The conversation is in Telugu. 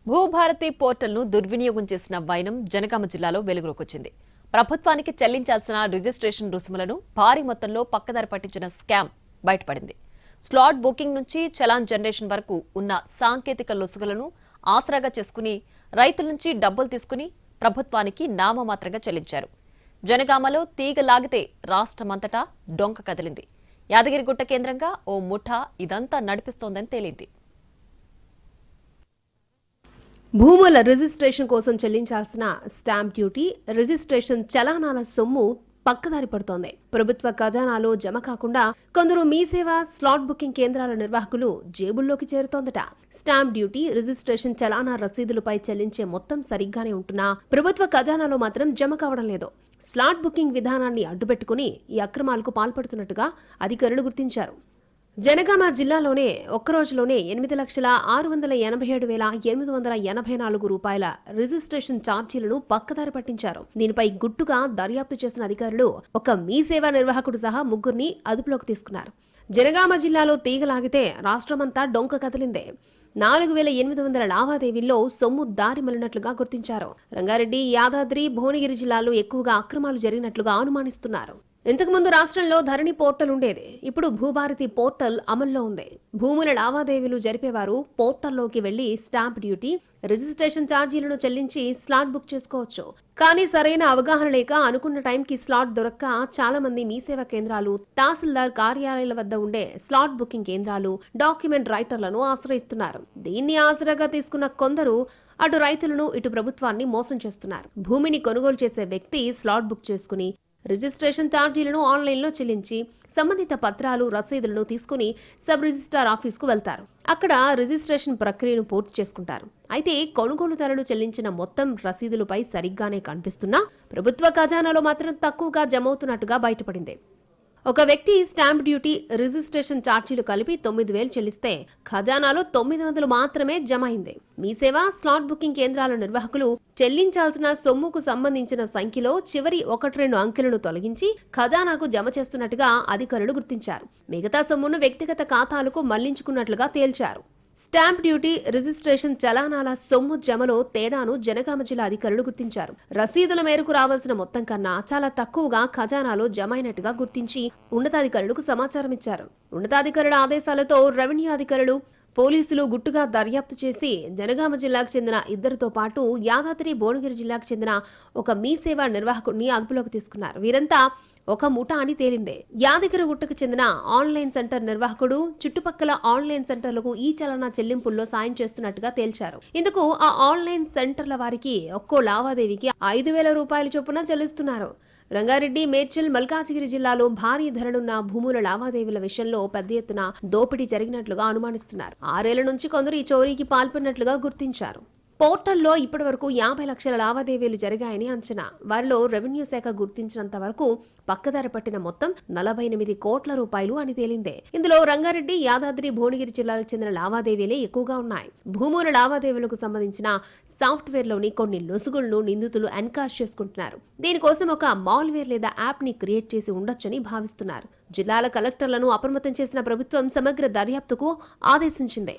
భూభారతి పోర్టల్ను దుర్వినియోగం చేసిన వైనం జనగామ జిల్లాలో వెలుగులోకొచ్చింది. ప్రభుత్వానికి చెల్లించాల్సిన రిజిస్ట్రేషన్ రుసుములను భారీ మొత్తంలో పక్కదారి పట్టించిన స్కామ్ బయటపడింది. స్లాట్ బుకింగ్ నుంచి చలాన్ జనరేషన్ వరకు ఉన్న సాంకేతిక లొసుగులను ఆసరాగా చేసుకుని రైతుల నుంచి డబ్బులు తీసుకుని ప్రభుత్వానికి నామమాత్రంగా చెల్లించారు. జనగామలో తీగ లాగితే రాష్ట్రమంతటా డొంక కదిలింది. యాదగిరిగుట్ట కేంద్రంగా ఓ ముఠా ఇదంతా నడిపిస్తోందని తేలింది. భూముల రిజిస్ట్రేషన్ కోసం చెల్లించాల్సిన స్టాంప్ డ్యూటీ, రిజిస్ట్రేషన్ చలానాల సొమ్ము పక్కదారి పడుతోంది. ప్రభుత్వ ఖజానాలో జమ కాకుండా కొందరు మీసేవ స్లాట్ బుకింగ్ కేంద్రాల నిర్వాహకులు జేబుల్లోకి చేరుతోందట. స్టాంప్ డ్యూటీ, రిజిస్ట్రేషన్ చలానా రసీదులపై చెల్లించే మొత్తం సరిగ్గానే ఉంటున్నా ప్రభుత్వ ఖజానాలో మాత్రం జమ కావడం లేదు. స్లాట్ బుకింగ్ విధానాన్ని అడ్డుపెట్టుకుని ఈ అక్రమాలకు పాల్పడుతున్నట్టుగా అధికారులు గుర్తించారు. జనగామ జిల్లాలోనే ఒక్కరోజులోనే 8,87,884 రూపాయల రిజిస్ట్రేషన్ ఛార్జీలను పక్కదారి పట్టించారు. దీనిపై గుట్టుగా దర్యాప్తు చేసిన అధికారులు ఒక మీ సేవా నిర్వాహకుడు సహా ముగ్గురిని అదుపులోకి తీసుకున్నారు. జనగామ జిల్లాలో తీగలాగితే రాష్ట్రమంతా డొంక కదిలిందే. 4,800 లావాదేవీల్లో సొమ్ము దారి మళ్లినట్లుగా గుర్తించారు. రంగారెడ్డి, యాదాద్రి, భువనగిరి జిల్లాల్లో ఎక్కువగా అక్రమాలు జరిగినట్లుగా అనుమానిస్తున్నారు. ఇంతకుముందు రాష్ట్రంలో ధరణి పోర్టల్ ఉండేది. ఇప్పుడు భూభారతి పోర్టల్ అమల్లో ఉంది. భూముల లావాదేవీలు జరిపేవారు పోర్టల్లోకి వెళ్లి స్టాంప్ డ్యూటీ, రిజిస్ట్రేషన్ ఛార్జీలను చెల్లించి స్లాట్ బుక్ చేసుకోవచ్చు. కానీ సరైన అవగాహన లేక అనుకున్న టైంకి స్లాట్ దొరక్క చాలా మంది మీసేవ కేంద్రాలు, తహసీల్దార్ కార్యాలయాల వద్ద ఉండే స్లాట్ బుకింగ్ కేంద్రాలు, డాక్యుమెంట్ రైటర్లను ఆశ్రయిస్తున్నారు. దీన్ని ఆసరాగా తీసుకున్న కొందరు అటు రైతులను, ఇటు ప్రభుత్వాన్ని మోసం చేస్తున్నారు. భూమిని కొనుగోలు చేసే వ్యక్తి స్లాట్ బుక్ చేసుకుని రిజిస్ట్రేషన్ ఛార్జీలను ఆన్లైన్లో చెల్లించి సంబంధిత పత్రాలు, రసీదులను తీసుకుని సబ్ రిజిస్ట్రార్ ఆఫీస్కు వెళ్తారు. అక్కడ రిజిస్ట్రేషన్ ప్రక్రియను పూర్తి చేసుకుంటారు. అయితే కొనుగోలుదారులు చెల్లించిన మొత్తం రసీదులపై సరిగ్గానే కనిపిస్తున్నా ప్రభుత్వ ఖజానాలో మాత్రం తక్కువగా జమవుతున్నట్టుగా బయటపడింది. ఒక వ్యక్తి స్టాంప్ డ్యూటీ, రిజిస్ట్రేషన్ ఛార్జీలు కలిపి 9,000 చెల్లిస్తే ఖజానాలో 900 మాత్రమే జమ అయింది. మీ సేవ స్లాట్ బుకింగ్ కేంద్రాల నిర్వాహకులు చెల్లించాల్సిన సొమ్ముకు సంబంధించిన సంఖ్యలో చివరి 1-2 అంకెలను తొలగించి ఖజానాకు జమ చేస్తున్నట్టుగా అధికారులు గుర్తించారు. మిగతా సొమ్మును వ్యక్తిగత ఖాతాలకు మళ్లించుకున్నట్లుగా తేల్చారు. స్టాంప్ డ్యూటీ, రిజిస్ట్రేషన్ చలానాల సొమ్ము జమలో తేడాను జనగామ జిల్లా అధికారులు గుర్తించారు. రసీదుల మేరకు రావాల్సిన మొత్తం కన్నా చాలా తక్కువగా ఖజానాలో జమ అయినట్టుగా గుర్తించి ఉన్నతాధికారులకు సమాచారం ఇచ్చారు. ఉన్నతాధికారుల ఆదేశాలతో రెవెన్యూ అధికారులు, పోలీసులు గుట్టుగా దర్యాప్తు చేసి జనగామ జిల్లాకు చెందిన 2తో పాటు యాదాద్రి, భువనగిరి జిల్లాకు చెందిన ఒక మీ సేవా నిర్వాహకుడిని అదుపులోకి తీసుకున్నారు. వీరంతా ఒక ముఠా అని తేలిందే. యాదగిరిగుట్టకు చెందిన ఆన్లైన్ సెంటర్ నిర్వాహకుడు చుట్టుపక్కల ఆన్లైన్ సెంటర్లకు ఈ చలనా చెల్లింపుల్లో సాయం చేస్తున్నట్టుగా తేల్చారు. ఇందుకు ఆ ఆన్లైన్ సెంటర్ల వారికి ఒక్కో లావాదేవీకి 5,000 రూపాయల చొప్పున చెల్లిస్తున్నారు. రంగారెడ్డి, మేడ్చల్, మల్కాజిగిరి జిల్లాలో భారీ ధరలున్న భూముల లావాదేవీల విషయంలో పెద్ద ఎత్తున దోపిడీ జరిగినట్లుగా అనుమానిస్తున్నారు. 6 ఏళ్ల నుంచి కొందరు ఈ చోరీకి పాల్పడినట్లుగా గుర్తించారు. పోర్టల్లో ఇప్పటి వరకు 50 లక్షల లావాదేవీలు జరిగాయని అంచనా. వారిలో రెవెన్యూ శాఖ గుర్తించినంత వరకు పక్కదారి పట్టిన మొత్తం 48 కోట్ల రూపాయలు అని తేలిందే. ఇందులో రంగారెడ్డి, యాదాద్రి, భువనగిరి జిల్లాలకు చెందిన లావాదేవీలే ఎక్కువగా ఉన్నాయి. భూముల లావాదేవీలకు సంబంధించిన సాఫ్ట్వేర్లోని కొన్ని లొసుగులను నిందితులు ఎన్కాష్ చేసుకుంటున్నారు. దీనికోసం ఒక మాల్వేర్ లేదా యాప్ ని క్రియేట్ చేసి ఉండొచ్చని భావిస్తున్నారు. జిల్లాల కలెక్టర్లను అప్రమత్తం చేసిన ప్రభుత్వం సమగ్ర దర్యాప్తుకు ఆదేశించింది.